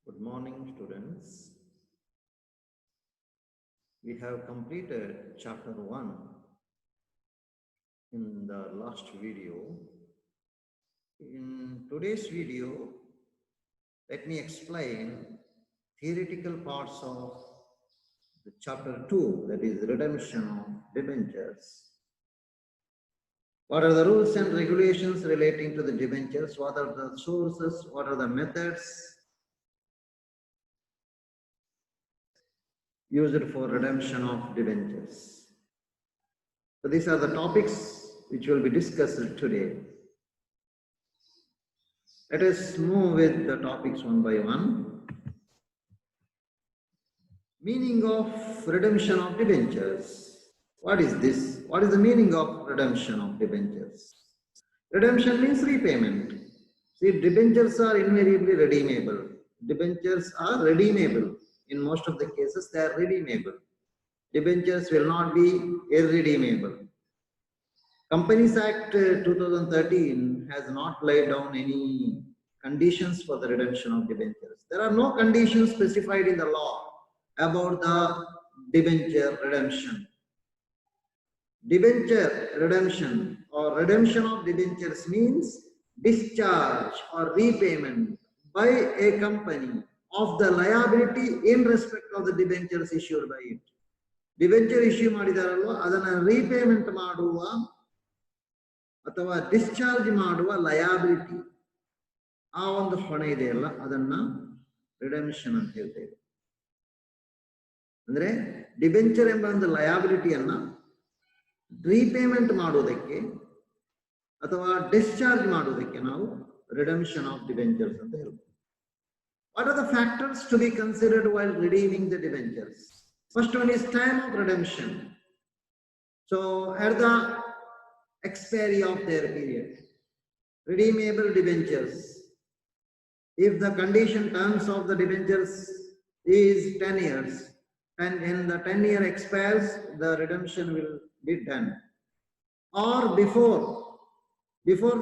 Good morning, students. We have completed chapter 1 in the last video. In today's video, let me explain theoretical parts of the chapter 2, that is redemption of debentures. What are the rules and regulations relating to the debentures? What are the sources? What are the methods used for redemption of debentures? So these are the topics which will be discussed today. Let us move with the topics one by one. Meaning of redemption of debentures. What is this? What is the meaning of redemption of debentures? Redemption means repayment. See, debentures are invariably redeemable. Debentures are redeemable. In most of the cases, they are redeemable. Debentures will not be irredeemable. Companies Act 2013 has not laid down any conditions for the redemption of debentures. There are no conditions specified in the law about the debenture redemption. Debenture redemption or redemption of debentures means discharge or repayment by a company of the liability in respect of the debentures issued by it. Debenture issue ಮಾಡಿದಾರಲ್ವಾ ಅದನ್ನ repayment ಮಾಡುವ ಅಥವಾ discharge ಮಾಡುವ liability ಆ ಒಂದು ಹೊಣೆ ಇದೆಯಲ್ಲ ಅದನ್ನ redemption ಅಂತ ಹೇಳ್ತೇವೆ. ಅಂದ್ರೆ ಡಿಬೆಂಚರ್ ಎಂಬ ಒಂದು ಲಯಾಬಿಲಿಟಿಯನ್ನ ರೀಪೇಮೆಂಟ್ ಮಾಡುವುದಕ್ಕೆ ಅಥವಾ ಡಿಸ್ಚಾರ್ಜ್ ಮಾಡುವುದಕ್ಕೆ ನಾವು ರಿಡೆಂಪ್ಷನ್ ಆಫ್ ಡಿಬೆಂಚರ್ಸ್ ಅಂತ ಹೇಳ್ತೇವೆ. What are the factors to be considered while redeeming the debentures? First one is time of redemption. So at the expiry of their period, redeemable debentures, if the condition terms of the debentures is 10 years and when the 10-year expires, the redemption will be done, or before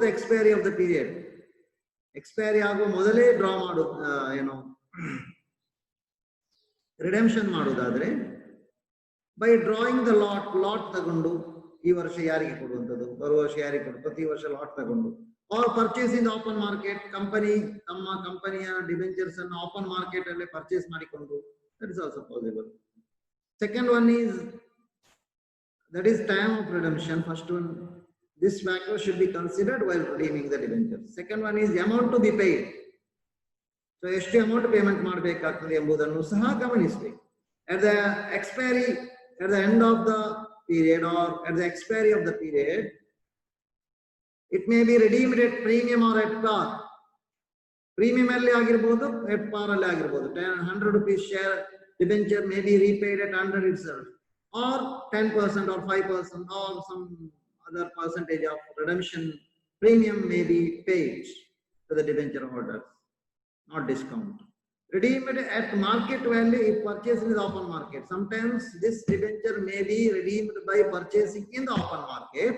the expiry of the period, expiry ಆಗುವ ಮೊದಲೇ draw ಮಾಡು redemption ಮಾಡೋದಾದ್ರೆ by drawing the lot ತಗೊಂಡು ಈ ವರ್ಷ ಯಾರಿಗೆ ಕೊಡುವಂಥದ್ದು, ಬರುವ ವರ್ಷ ಯಾರಿಗೆ ಕೊಡು, ಪ್ರತಿ ವರ್ಷ ಲಾಟ್ ತಗೊಂಡು, or purchase in open market, ತಮ್ಮ ಕಂಪನಿಯ ಡಿಬೆಂಚರ್ಸ್ ಅನ್ನು ಓಪನ್ ಮಾರ್ಕೆಟ್ ಅಲ್ಲೇ ಪರ್ಚೇಸ್ ಮಾಡಿಕೊಂಡು, that is also possible. Second one is that is time of redemption. First one, this factor should be considered while redeeming the debenture. Second one is amount to be paid. So ಎಷ್ಟು amount payment ಮಾಡಬೇಕಾಗ್ತದೆ ಎಂಬುದನ್ನು ಸಹ ಗಮನಿಸಬೇಕು. At the expiry, at the end of the period or at the expiry of the period, it may be redeemed at premium or at par. Premium alli agirbodu, at par alli agirbodu. 100 rupees share debenture may be repaid at 100 itself, or 10% or 5% or some other percentage of redemption premium may be paid to the debenture holders, not discount. Redeemed at market value if purchased in the open market. Sometimes this debenture may be redeemed by purchasing in the open market.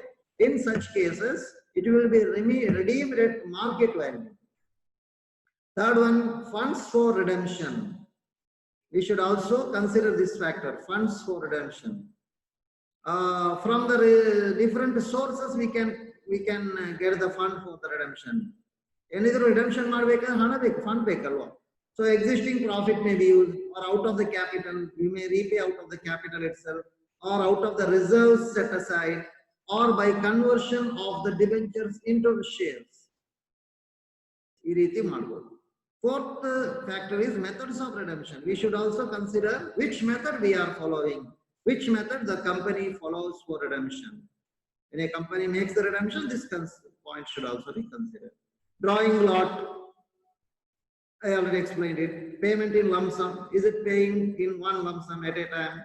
In such cases, it will be redeemed at market value. Third one, funds for redemption. We should also consider this factor, funds for redemption. From the different sources, we can get the fund for the redemption. Anything redemption ಮಾಡಬೇಕಾದ್ರೆ ಹಣ ಬೇಕು, fund ಬೇಕಲ್ವಾ? So existing profit may be used, or out of the capital, you may repay out of the capital itself, or out of the reserves set aside, or by conversion of the debentures into shares. ಈ ರೀತಿ ಮಾಡಬಹುದು. Fourth factor is methods of redemption. We should also consider which method we are following, which method the company follows for redemption. When a company makes the redemption, this point should also be considered. Drawing lot, I already explained it. Payment in lump sum. Is it paying in one lump sum at a time,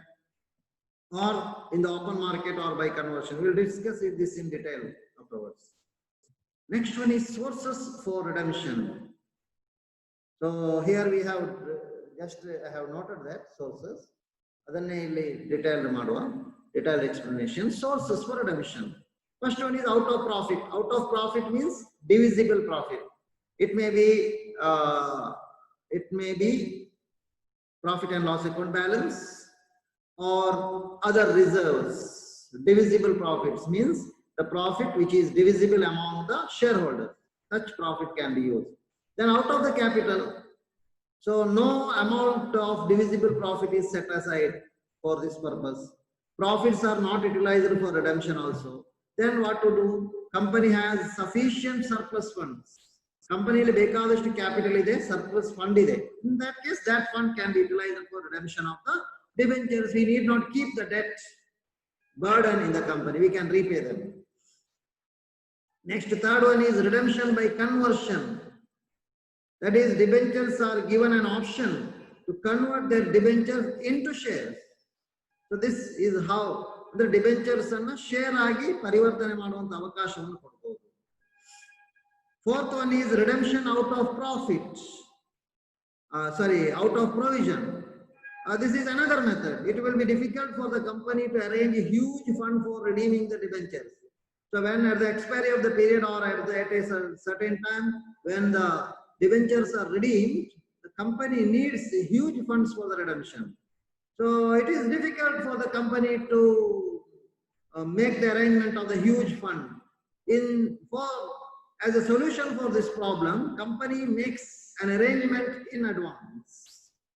or in the open market, or by conversion? We'll discuss this in detail afterwards. Next one is sources for redemption. So here we have I have noted that sources. Adanne illi detailed explanation. Sources for redemption. First one is out of profit. Out of profit means divisible profit. It may be It may be profit and loss account balance or other reserves. Divisible profits means the profit which is divisible among the shareholders. Such profit can be used. Then out of the capital, so no amount of divisible profit is set aside for this purpose. Profits are not utilized for redemption also. Then what to do? Company has sufficient surplus funds. Company ಬೇಕಾದಷ್ಟು capital ಇದೆ, surplus fund ಇದೆ. In that case, that fund can be utilized for redemption of the debentures. We need not keep the debt burden in the company. We can repay them. Next, third one is redemption by conversion. That is, debentures are given an option to convert their debentures into shares. So this is how the debentures ಅನ್ನು share ಆಗಿ ಪರಿವರ್ತನೆ ಮಾಡುವಂತ ಅವಕಾಶವನ್ನು ಕೊಡಬಹುದು. Fourth one is redemption out of profit. Out of provision. This is another method. It will be difficult for the company to arrange a huge fund for redeeming the debentures. So when at the expiry of the period or at a certain time when the debentures are redeemed, the company needs huge funds for the redemption. So it is difficult for the company to make the arrangement of the huge fund. As a solution for this problem, company makes an arrangement in advance.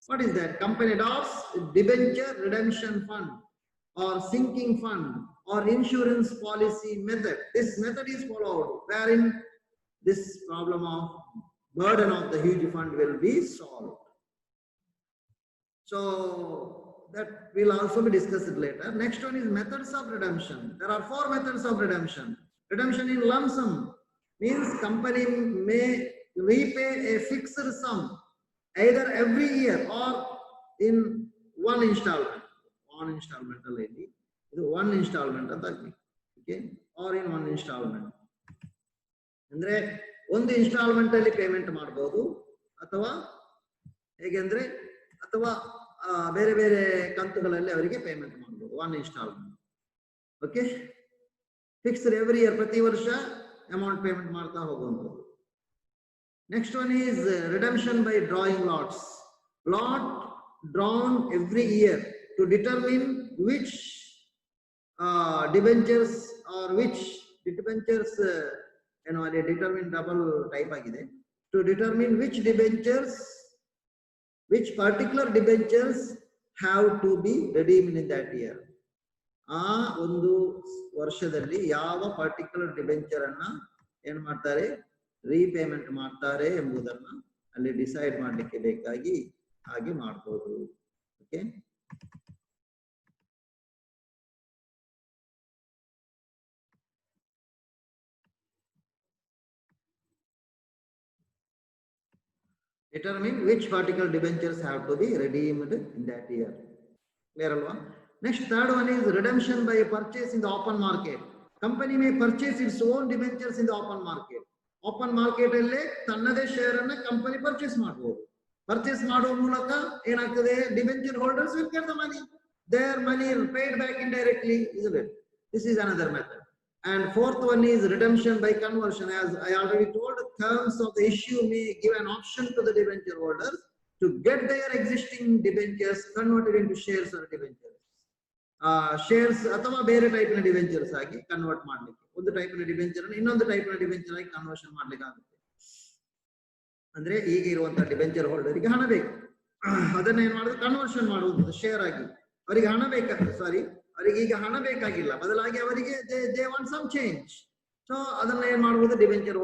What is that? Company adopts debenture redemption fund or sinking fund or insurance policy method. This method is followed wherein this problem of burden of the huge fund will be solved. So that will also be discussed later. Next one is methods of redemption. There are 4 methods of redemption. Redemption in lump sum means company may repay a fixed sum either every year or in one installment. One installment already. One installment okay, or in one installment. ಅಂದ್ರೆ ಒಂದು instalment ಅಲ್ಲಿ payment ಮಾಡಬಹುದು ಅಥವಾ ಹೇಗೆಂದ್ರೆ ಅಥವಾ ಬೇರೆ ಬೇರೆ ಕಂತುಗಳಲ್ಲಿ ಅವರಿಗೆ ಪೇಮೆಂಟ್ ಮಾಡಬಹುದು. One instalment. Okay, fixed every year, ಪ್ರತಿ ವರ್ಷ ಅಮೌಂಟ್ ಪೇಮೆಂಟ್ ಮಾಡ್ತಾ ಹೋಗುವಂಥದ್ದು. Next one is redemption by drawing lots. Lot drawn every year to determine which debentures or which debentures determine double type ಆಗಿದೆ. To determine which particular debentures have to be redeemed in that year. ಆ ಒಂದು ವರ್ಷದಲ್ಲಿ ಯಾವ particular debenture ಅನ್ನ ಏನ್ ಮಾಡ್ತಾರೆ, repayment ಮಾಡ್ತಾರೆ ಎಂಬುದನ್ನ ಅಲ್ಲಿ ಡಿಸೈಡ್ ಮಾಡಲಿಕ್ಕೆ ಬೇಕಾಗಿ ಹಾಗೆ ಮಾಡಬಹುದು. Okay, determine which particular debentures have to be redeemed in that year. Clear alva? Next, third one is redemption by purchase in the open market. Company may purchase its own debentures in the open market. Open market alle tannade share anna company purchase ಮಾಡಬಹುದು. Purchase ಮಾಡುವ ಮೂಲಕ ಏನಾಗ್ತದೆ, debenture holders will get the money. Their money is paid back indirectly, isn't it? This is another method. And fourth one is redemption by conversion. As I already told, terms of the issue may give an option to the debenture holders to get their existing debentures converted into shares or debentures. Shares ಅಥವಾ ಬೇರೆ type ನ debentures ಆಗಿ convert ಮಾಡ್ಲಿಕ್ಕೆ, ಒಂದು type ನ debenture ಅನ್ನು ಇನ್ನೊಂದು type ನ ಡಿಬೆಂಚರ್ ಆಗಿ ಕನ್ವರ್ಷನ್ ಮಾಡ್ಲಿಕ್ಕೆ ಆಗುತ್ತೆ. ಅಂದ್ರೆ ಈಗ ಇರುವಂತಹ ಡಿಬೆಂಚರ್ ಹೋಲ್ಡರ್ಗೆ ಹಣ ಬೇಕು, ಅದನ್ನ ಏನ್ ಮಾಡುದು, ಕನ್ವರ್ಷನ್ ಮಾಡುವುದು ಶೇರ್ ಆಗಿ. ಅವರಿಗೆ ಹಣ ಅವರಿಗೆ ಈಗ ಹಣ ಬೇಕಾಗಿಲ್ಲ, ಬದಲಾಗಿ ಅವರಿಗೆ they want some change. So ಅದನ್ನ ಏನ್ ಮಾಡುವುದು, ಡಿಬೆಂಚರ್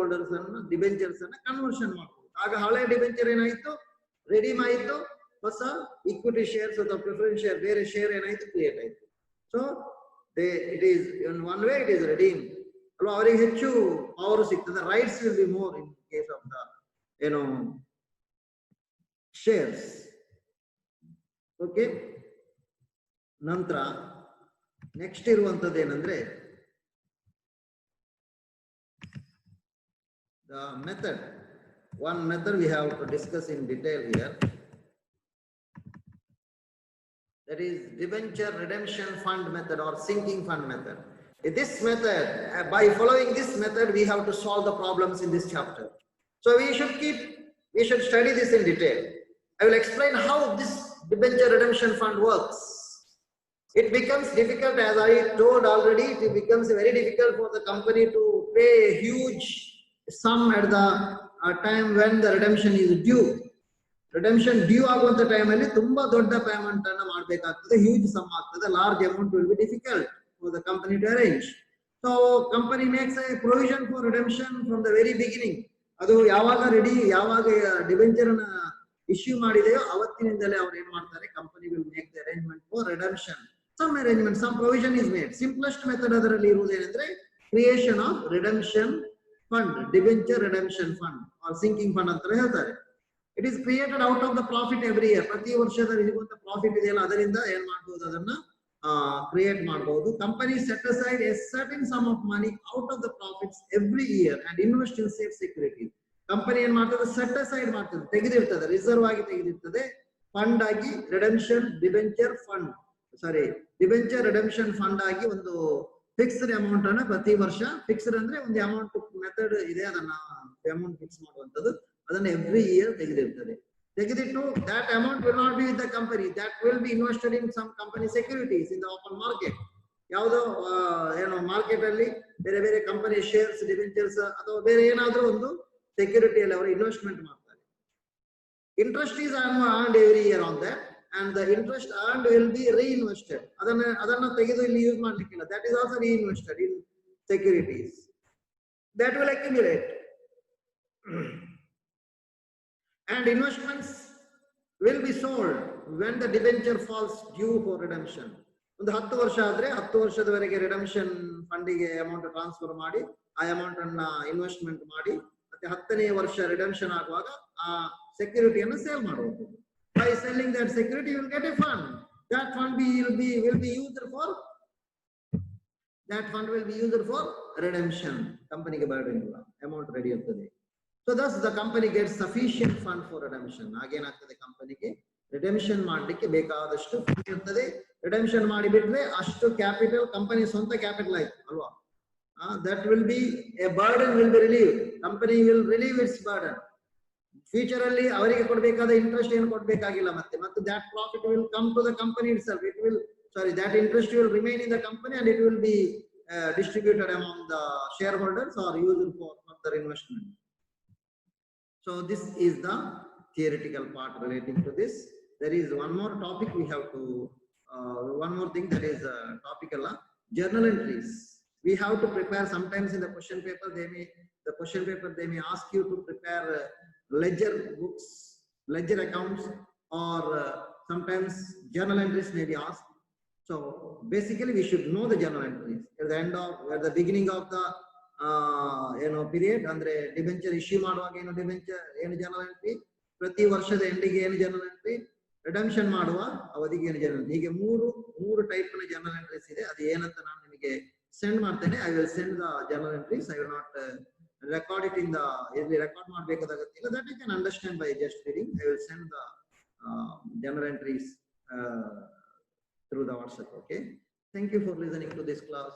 ಡಿಬೆಂಚರ್ಸ್ ಅನ್ನ ಕನ್ವರ್ಷನ್ ಮಾಡುವುದು. ಆಗ ಹಳೆ ಡಿಬೆಂಚರ್ ಏನಾಯ್ತು, ರೆಡೀಮ್ ಆಯ್ತು, ಹೊಸ ಇಕ್ವಿಟಿ ಶೇರ್ಸ್ ಅಥವಾ ಪ್ರಿಫರೆನ್ಸ್ ಶೇರ್, ಬೇರೆ ಶೇರ್ ಏನಾಯ್ತು, ಕ್ರಿಯೇಟ್ ಆಯ್ತು. So it is in one way it is redeemed. ಅಲ್ವಾ, ಅವರಿಗೆ ಹೆಚ್ಚು ಪವರ್ ಸಿಗ್ತದೆ, rights will be more in case of the shares. Okay, ನಂತರ ನೆಕ್ಸ್ಟ್ ಇರುವಂತದ್ದು ಏನಂದ್ರೆ the method. One method we have to discuss in detail here. That is debenture redemption fund method or sinking fund method. This method, by following this method, we have to solve the problems in this chapter. So we should study this in detail. I will explain how this debenture redemption fund works. It becomes difficult, as I told already, it becomes very difficult for the company to pay a huge sum at the time when the redemption is due. Redemption due ಆಗುವಂತ time ಅಲ್ಲಿ ತುಂಬಾ ದೊಡ್ಡ payment ಅನ್ನು ಮಾಡಬೇಕಾಗ್ತದೆ, huge sum ಆಗ್ತದೆ, large amount will be difficult for the company to arrange. So company makes a provision for redemption from the very beginning. ಅದು ಯಾವಾಗ ready, ಯಾವಾಗ ಡಿಬೆಂಚರ್ ಅನ್ನ ಇಶ್ಯೂ ಮಾಡಿದೆಯೋ ಅವತ್ತಿನಿಂದಲೇ ಅವ್ರು ಏನ್ ಮಾಡ್ತಾರೆ, company will make the arrangement for redemption. Some arrangement, some provision is made. Simplest method ಅದರಲ್ಲಿ ಇರುವುದೇನೆಂದ್ರೆ creation of redemption fund, debenture redemption fund or sinking fund ಅಂತ ಹೇಳ್ತಾರೆ. It is created out of the profit every year. ಪ್ರತಿ ವರ್ಷದಲ್ಲಿ ಇರುವಂತ profit ಇದೆಯಲ್ಲ ಅದರಿಂದ ಏನ್ ಮಾಡಬಹುದು, ಅದನ್ನ ಕ್ರಿಯೇಟ್ ಮಾಡಬಹುದು. Company set aside a certain sum of money out of the profits every year and invest in safe securities. Company ಏನ್ ಮಾಡ್ತದೆ, ಸೆಟ್ ಅಸೈಡ್ ಮಾಡ್ತದೆ, ತೆಗೆದಿರ್ತದೆ, ರಿಸರ್ವ್ ಆಗಿ ತೆಗೆದಿರ್ತದೆ, ಫಂಡ್ ಆಗಿ redemption debenture fund debenture redemption fund ಆಗಿ ಒಂದು fixed amount ಅನ್ನ ಪ್ರತಿ ವರ್ಷ, ಫಿಕ್ಸ್ಡ್ ಅಂದ್ರೆ ಒಂದು ಅಮೌಂಟ್ ಮೆಥಡ್ ಇದೆ, ಅದನ್ನ ಅಮೌಂಟ್ ಫಿಕ್ಸ್ ಮಾಡುವಂತದ್ದು, ಅದನ್ನ ಎವ್ರಿ ಇಯರ್ ತೆಗೆದಿರ್ತದೆ. ತೆಗೆದಿಟ್ಟು that amount will not be with the company, that will be invested in some company securities in the open market. ಯಾವುದೋ ಏನೋ ಮಾರ್ಕೆಟ್ ಅಲ್ಲಿ ಬೇರೆ ಬೇರೆ ಕಂಪನಿ ಶೇರ್ಸ್, ಡಿಬೆಂಚರ್ಸ್ ಅಥವಾ ಬೇರೆ ಏನಾದ್ರೂ ಒಂದು ಸೆಕ್ಯೂರಿಟಿಯಲ್ಲಿ ಅವರು ಇನ್ವೆಸ್ಟ್ಮೆಂಟ್ ಮಾಡ್ತಾರೆ. Interest is earned every year on that and the interest earned will be reinvested. ಅದನ್ನ ತೆಗೆದು ಇಲ್ಲಿ use ಮಾಡ್ಲಿಕ್ಕಿಲ್ಲ, that is also reinvested in securities that will accumulate. And investments will be sold when the debenture falls due for redemption. ಒಂದು 10 ವರ್ಷ ಆದ್ರೆ 10 ವರ್ಷದವರೆಗೆ redemption ಫಂಡಿಗೆ amount transfer ಮಾಡಿ ಆ ಅಮೌಂಟ್ ಅನ್ನ ಇನ್ವೆಸ್ಟ್ಮೆಂಟ್ ಮಾಡಿ ಮತ್ತೆ 10ನೇ ವರ್ಷ ರಿಡೆಂಪ್ಷನ್ ಆಗುವಾಗ ಆ ಸೆಕ್ಯೂರಿಟಿಯನ್ನು ಸೇಲ್ ಮಾಡುವುದು. By selling that security you will get a fund. That fund will be used for redemption. ಕಂಪನಿಗೆ ಬರ್ಡನ್ ಇಲ್ಲ, ಅಮೌಂಟ್ ರೆಡಿ ಇರ್ತದೆ. So thus the company gets sufficient fund for redemption. ಆಗೇನಾಗ್ತದೆ, ಕಂಪನಿಗೆ ರಿಡೆಂಪ್ಷನ್ ಮಾಡ್ಲಿಕ್ಕೆ ಬೇಕಾದಷ್ಟು fund ಇರ್ತದೆ. Redemption ಮಾಡಿ ಬಿಟ್ರೆ ಅಷ್ಟು ಕ್ಯಾಪಿಟಲ್ ಕಂಪನಿ ಸ್ವಂತ ಕ್ಯಾಪಿಟಲ್ ಆಯ್ತು ಅಲ್ವಾ. That will be a burden will be relieved. Company will relieve its burden. Future ಅಲ್ಲಿ ಅವರಿಗೆ ಕೊಡಬೇಕಾದ ಇಂಟ್ರೆಸ್ಟ್ ಏನು ಕೊಡಬೇಕಾಗಿಲ್ಲ, ಮತ್ತೆ that profit will come to the company itself. That interest will remain in the company and it will be distributed among the shareholders or used for further investment. So this is the theoretical part relating to this. There is one more topic we have to, one more thing that is topical, journal entries. We have to prepare sometimes in the question paper. They may ask you to prepare ledger books, ledger accounts, or sometimes journal entries may be asked. So basically we should know the journal entries at the beginning of the period. ಅಂದ್ರೆ debenture issue ಮಾಡುವಾಗ ಏನು debenture ಏನು general entry, ಪ್ರತಿ ವರ್ಷದ ಎಂಡಿಗೆ ಏನು general entry, redemption ಮಾಡುವ ಅವಧಿಗೆ ಏನು ಜನರಲ್. ಹೀಗೆ ಮೂರು ಟೈಪ್ ನ ಜನರಲ್ ಎಂಟ್ರೀಸ್ ಇದೆ. ಅದು ಏನಂತ ನಾನು ನಿಮಗೆ ಸೆಂಡ್ ಮಾಡ್ತೇನೆ. I will send the general entries. I will not record it in the, ಇಲ್ಲಿ ರೆಕಾರ್ಡ್ ಮಾಡಬೇಕಾದ ಅಗತ್ಯ ಇಲ್ಲ. That you can understand by just reading. I will send the general entries through the WhatsApp. Okay, thank you for listening to this class.